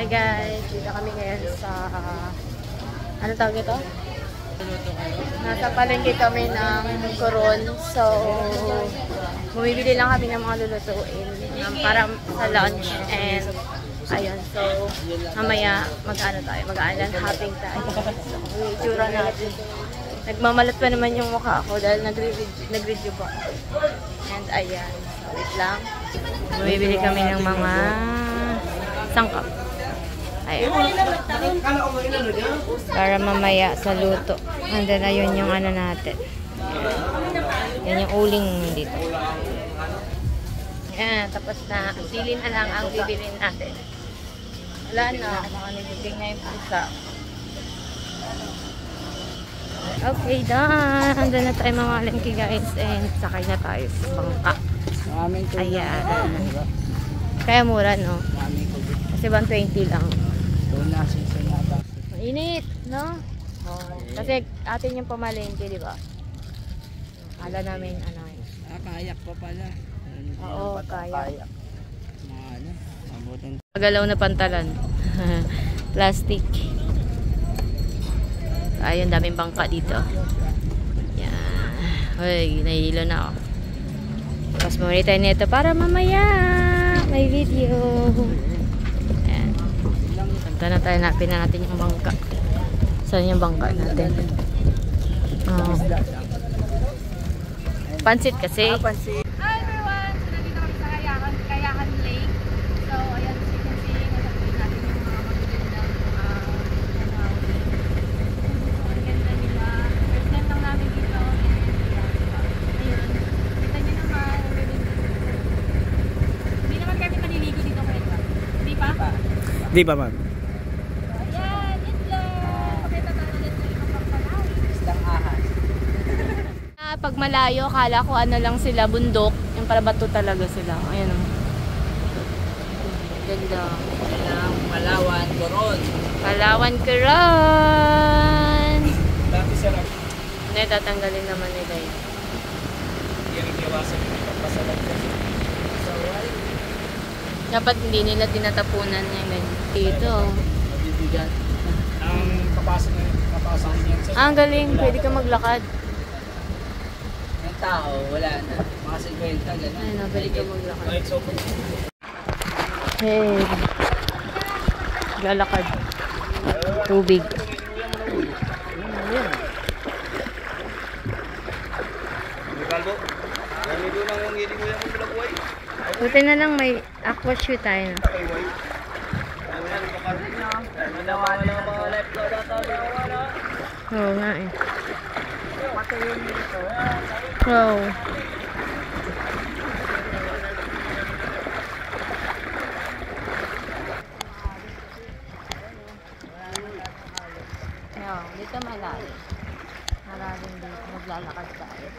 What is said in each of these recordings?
Hi guys, dito kami ngayon sa ano tawag ito? Nasa palengke kami ng Coron. So, bumibili lang kami ng mga lulutuin para sa lunch and ayun. So, mamaya mag-ano tayo, mag-island hopping tayo. Yung itsura natin. Nagmamalat pa naman yung mukha ko dahil nag-review pa. And ayan, so wait lang. Bumibili kami ng mga sangkap. Ayan. Para mamaya sa luto. And then ayun yung ano natin. Yan yung uling dito. Ayan, tapos na. Sili na lang ang bibilin natin. Wala na. Mga nilibig na yung pusa. Okay, done. Andun na tayo mamalengke guys. And sakay na tayo sa bangka. Ayan. Kaya mura, no? Kasi 120 lang. Mainit, no? Oh, kasi atin yung pamalengke, di ba? Kala namin, ano yun. Kayak pa pala. Oo, kayak. Magalaw na pantalan. Plastic. Ayun, daming bangka dito. Yan. Uy, nahihilo na ako. Tapos muna tayo nito para mamaya may video. Ayan. Punta na tayo, napin na natin yung bangka. Saan yung bangka natin? Oh. Pansit kasi. Pansit. Hi everyone! So nandito kami sa Kayakan Lake. So ayan, as you can see, nasapin natin yung mga magagandang ang ganda nila. First time lang namin dito. Ayun. Kita nyo naman. Hindi naman kami maliligo dito ngayon ba? Hindi pa? Di ba, ma'am? Ayan, itlog! Pakita tayo ulit sa ibang pagpalawi. Isang ahas. Pag malayo, akala ko ano lang sila, bundok. Yung para bato talaga sila. Ayan o. Ganda. Palawan, Coron. Palawan, Coron! Dati sarap. Hindi, tatanggalin naman nila yun. Yung iniwasan yung ipagpasalag kasi. Dapat hindi nila tinatapunan yung ganyan. Dito. Mabibigan. Ang kapasok niya sa... Ang galing. Pwede ka maglakad. Yung tao, wala na. Mga 50, gano'n. Ayun, pwede ka maglakad. Right, so... Hey. Lalakad. Tubig. Kalbo, kami doon ang hindi ko yung blagway. Buti na lang may aqua shoot tayo. Oo nga eh. Oo. Dito malalim. Malalim dito. Maglalakad tayo.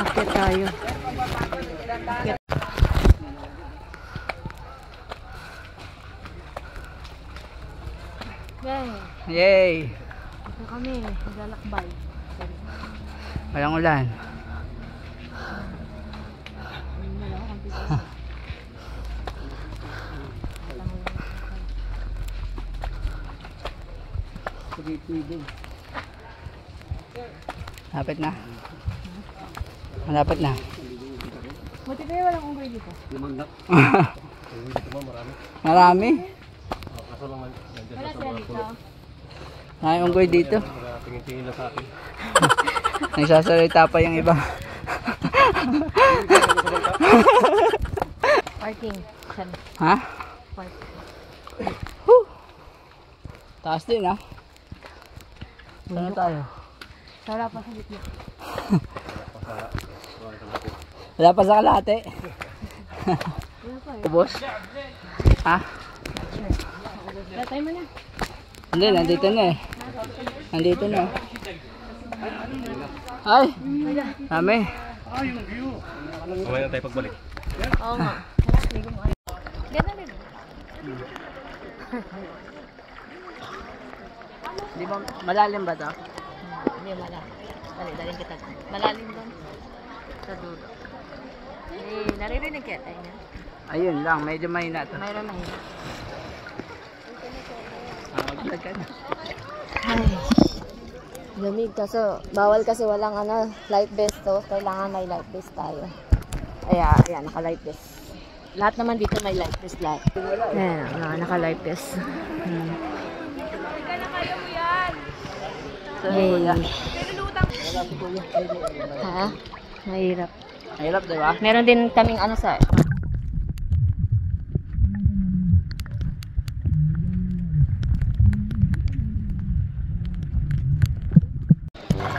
Akit tayo. Akit. Yay! Ito kami. Maglalakbay. Walang ulan. Malapit na. Malapit na. Buti kayo walang unggoy dito. Marami. Wala sila dito. Ay, unggoy dito. Tingin-tingin lang sa akin. Nagsasalita pa yung iba. Parking. Ha? Parking. Whew. Taas din ha. Saan na tayo? Wala pa sa gitna. Wala pa sa kalahati. Wala pa eh. Ubos? Ha? Latay mo na. Hindi, nandito na eh. Nandito na. Ay! Dami. Mamaya na tayo pagbalik. Oo nga. Ganda rin. Di ba malalim ba to? Hindi malalim. Dali kita. Malalim doon. Sa dulo. Naririnig kaya tayo na. Ayun lang, medyo mahina to. Mayroon na yun. Maglag ka na. Ay. Lamig kaso, bawal kasi walang life vest to. Kailangan may life vest tayo. Kaya, ayan, naka-life vest. Lahat naman dito may life vest lahat. Ayan, naka-life vest. Hey. Ha? Mahirap. Mahirap, di ba? Meron din kaming sa...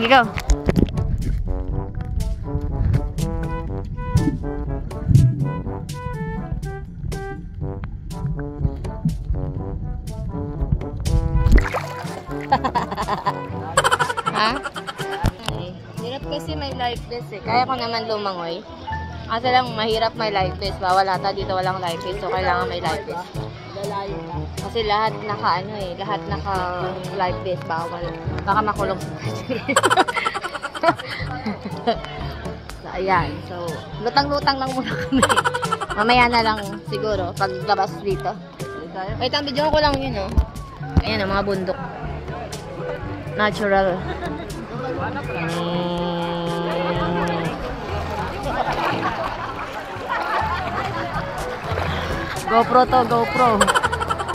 Ikaw. Ha? Ay, hirap kasi may life vest eh. Kaya ko naman lumangoy. Kasi lang mahirap may life vest. Bawal ata dito walang life vest. So kailangan may life vest. Kasi lahat lahat naka life vest. Bawal. Baka makulong. So ayan. So lutang-lutang lang muna kami. Mamaya na lang siguro pag labas dito. Wait, ang video ko lang yun Ayan mga bundok. Natural. GoPro to, GoPro.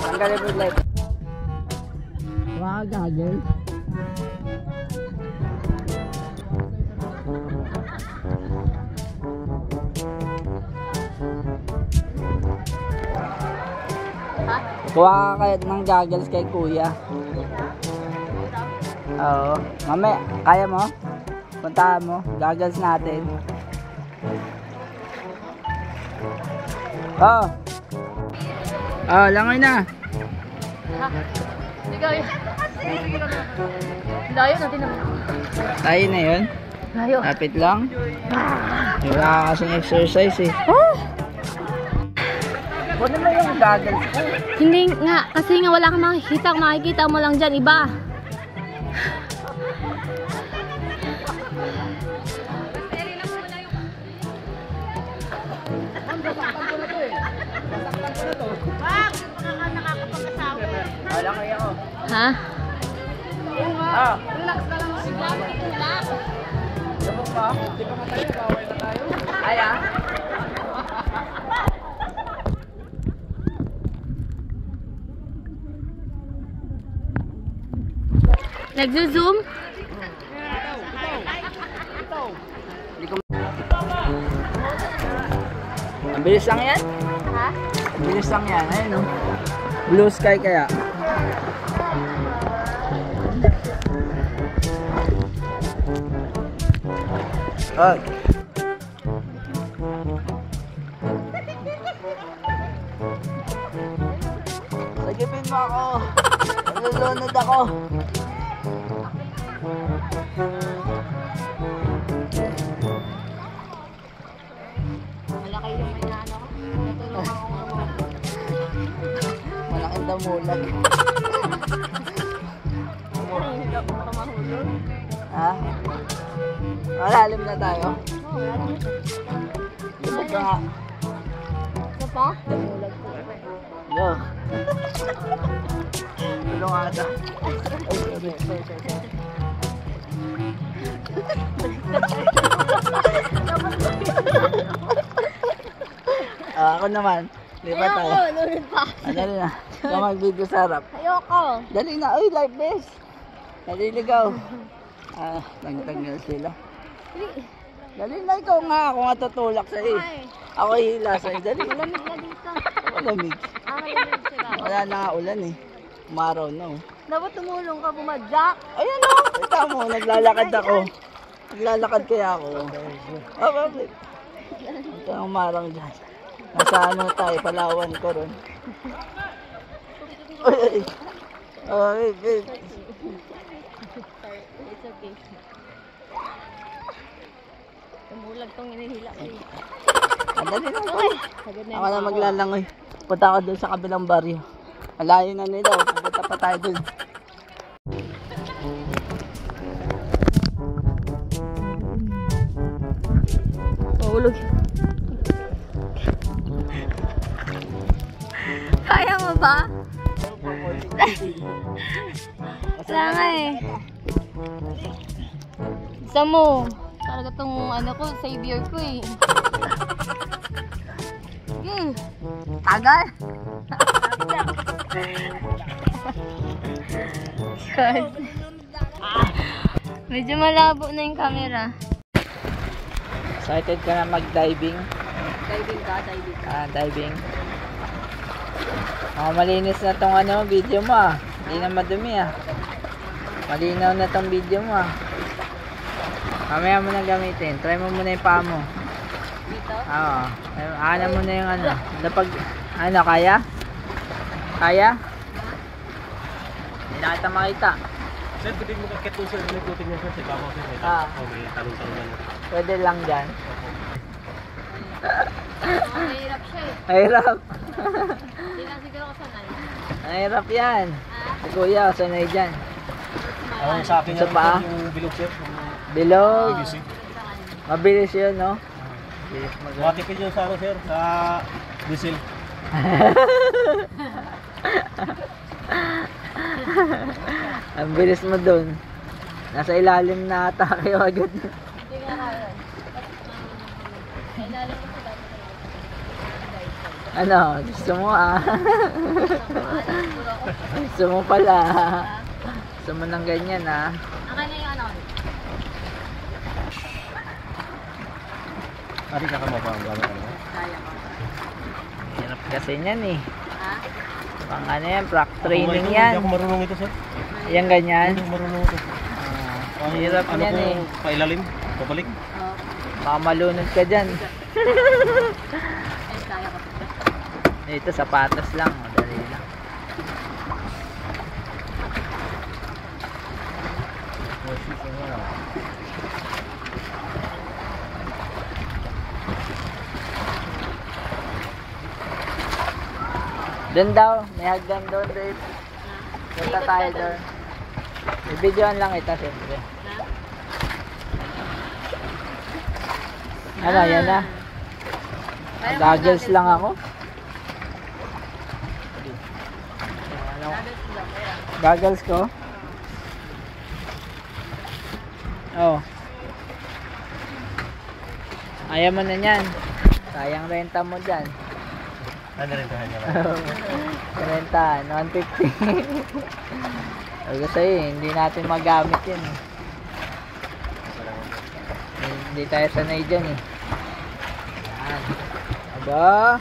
Ang galing mo light. Mga gagawin. Kuha ka kahit ng goggles kay kuya. Oo. Mamaya, kaya mo? Puntahan mo. Goggles natin. Oo. Oh, langoy na. Ikaw yun. Layo natin naman. Tayo na yun. Layo. Lapit lang. Wala kasing exercise eh. Huwag naman yung goggles ko. Hindi nga, kasi nga wala kang makikita. Kung makikita mo lang dyan, iba. Langoy ako. Ha? Ah. Relax na lang. Relax. Sabog pa? Di ba nga tayo? Bawal na tayo? Ay ah. Nagzo-zoom? Ang bilis lang yan? Ha? Ang bilis lang yan. Ayun o. Blue sky kaya. Oh. Sagipin mo ako. Nalulunod ako. Malaki yung may naano ko. Natulungan ko nga. Malaking damulag. Hindi ako mahulog. Ha? Malalim na tayo. Oo, wala naman. Lusog ka nga. Ito pa? Damulag ko. Go. Tulong ata. Ako naman. Di ba tayo? Ayoko, nunod pa. Dali na. Ikaw mag-video sa harap. Ayoko. Dali na. Uy, live base. Naliligaw. Nagtanggal sila. Dali na ikaw nga, ako nga tutulak sa iyo. Ako hila sa iyo. Dali. Malamig na dito. Malamig. Malamig sila. Wala na nga ulan eh. Umaraw na oh. Dapat tumulong ka, bumadyak. Ayan o. Ito mo, naglalakad ako. Naglalakad kaya ako. Oh, bakit? Ito ang umarang dyan. Nasa ano tayo, Palawan ko ron. Ay, ay. Wait. It's okay. Tumulag tong inihila ko eh. Andali na ako. Sagad na Ako na maglalangoy. Punta ako dun sa kabilang baryo. Malayo na nila. Pupunta pa tayo dun. Mahulog. Kaya mo ba? Wala nga eh. Isa mo. Talaga tong ano ko, savior ko eh. Tagal. God. Medyo malabo na yung camera. Excited ka na mag-diving? Diving ka, diving. Diving. Malinis na tong ano, video mo ah. Hindi na madumi ah. Malinaw na tong video mo ah. Mamaya mo na gamitin. Try mo muna yung paa mo. Dito? Oo. Ana mo na yung ano. Napag, ano, kaya? Kaya? Hindi na kita makita. Sir, pwede mo kakit sir. May putin niya sir. Sa ibabaw sir. May talong-talong na. Pwede lang dyan. Mahirap siya eh. Mahirap. Hindi lang siguro ako sanay. Mahirap yan. Si kuya, sanay dyan. Ang sa akin Sa paa? yung bilog sir. Bilog. Mabilis yun, no? Mabilis Matipid yun sa ano sir. Sa diesel. Ang bilis mo dun. Nasa ilalim na ata kayo agad. Hindi nga kaya. Kailangan ko sa Ano, gusto mo ah. Gusto mo pala. Gusto mo ng ganyan ah. Akin na yung ano. Ari ka ka mapang gano'n ano? Kaya ko. Hirap kasi yan eh. Ha? Pang ano yan, prac training Hindi yan. ako marunong ito sir. Yan ganyan. Hindi ako marunong ito. Ang hirap ano yan eh. Pailalim? Pabalik? Oo. Baka malunod ka dyan. Ay, kaya ko. Dito, sapatos lang. Madali lang. Doon daw, may hagdan doon, Dave. Punta tayo doon. I-videoan lang ito, siyempre. Ano, yan na. Goggles lang ako. Ano? Goggles ko? Oh. Ayaw mo na yan. Sayang renta mo dyan. Ano rin tayo niya? Renta, 150. Sabi ko sa'yo, hindi natin magamit yun. Hindi tayo sanay dyan eh. Yan. Aba.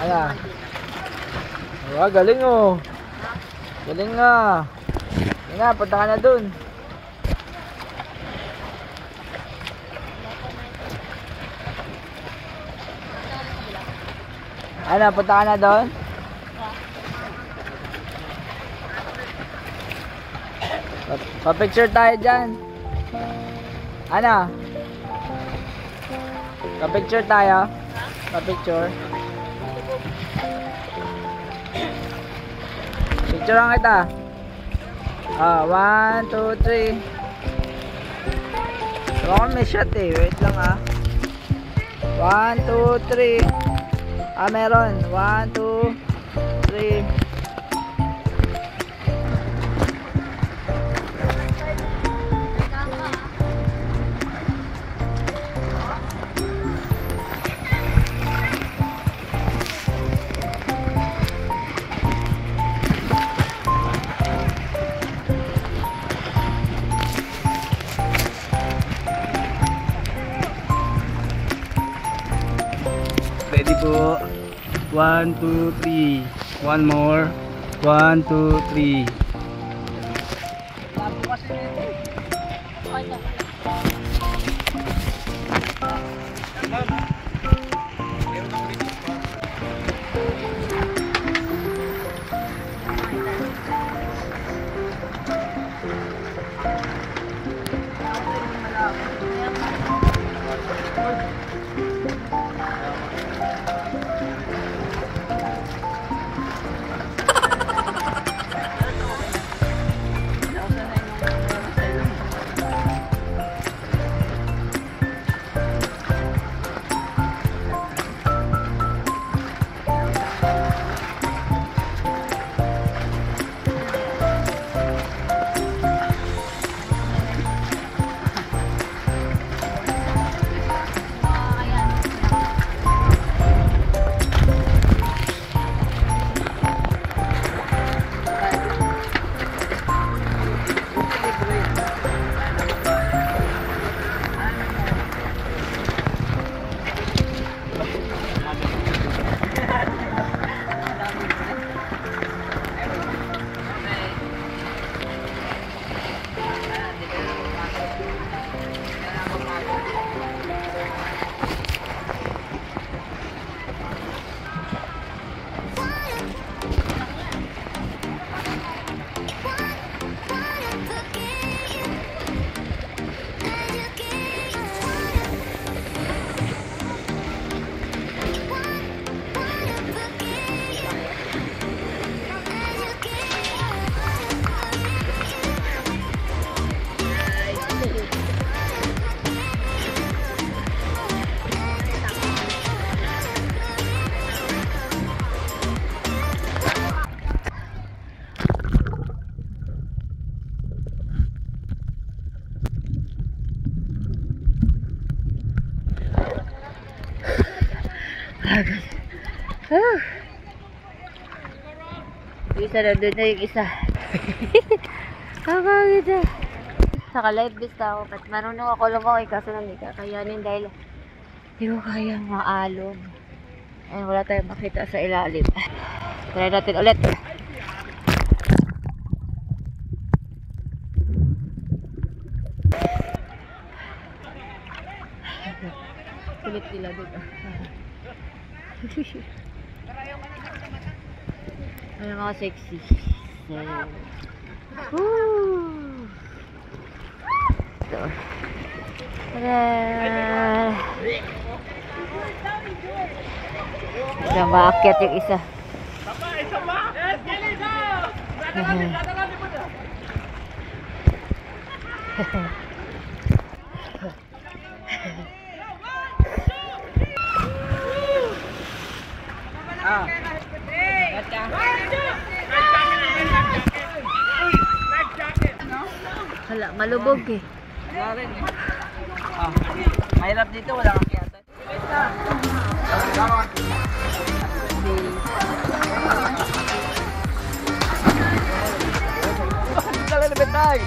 Ano? Aba, galing oh. Galing nga. Yan na, punta ka na dun. Ano, punta ka na doon? Pa-picture tayo dyan. Ano? Pa-picture tayo. Pa-picture. Picture lang kita. 1, 2, 3. Baka may shot eh. Wait lang ah. 1, 2, 3. Meron. 1, 2, 3. 1, 2, 3. One more. 1, 2, 3. Isa na doon na yung isa. Kakagid ah. Naka-live vista ako. At marunong ako lumakay kaso hindi kakayanin dahil hindi ko kayang maalog. Ayun, wala tayong makita sa ilalim. Try natin ulit. Kulit nila doon ah. Ano mga sexy. Woo! Ito. Tara! Diyan maakyat yung isa. Hala, malubog eh. Mahirap dito, wala kang kiyata. Dala na betay.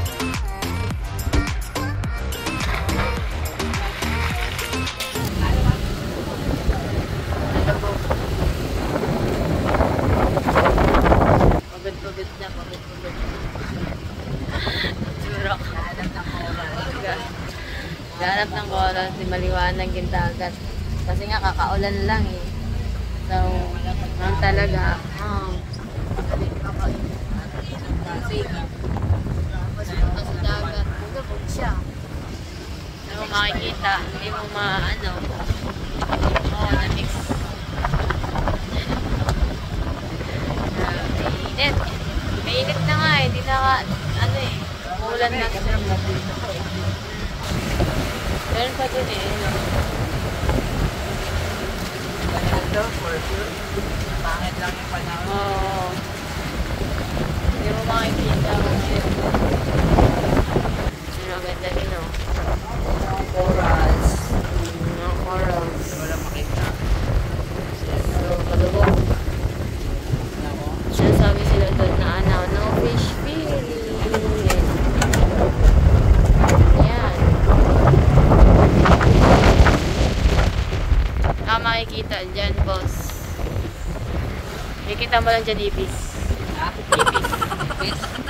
Pagod-pagod na, pagod-pagod. Surok. Ganap ng oras, di maliwanag yung dagat. Kasi nga kakaulan lang eh. So, lang talaga. Kasi, tapos punta sa dagat. Bugabog siya. Hindi mo makikita. Hindi mo maano. Na-mix. Mainit. Mainit na nga eh. Di na ka, ano eh. Ulan na. Meron pa dun eh. Ito, for sure. Pangit lang yung panahon. Oo. Hindi mo makikita. Ang ganda din oh. Corals. Mga corals. Wala makita. So, kalubog. Sinasabi sila doon na ano, no fish feeling. Yan. Makikita dyan, boss. Kikita mo lang dyan, Ibis. Ibis.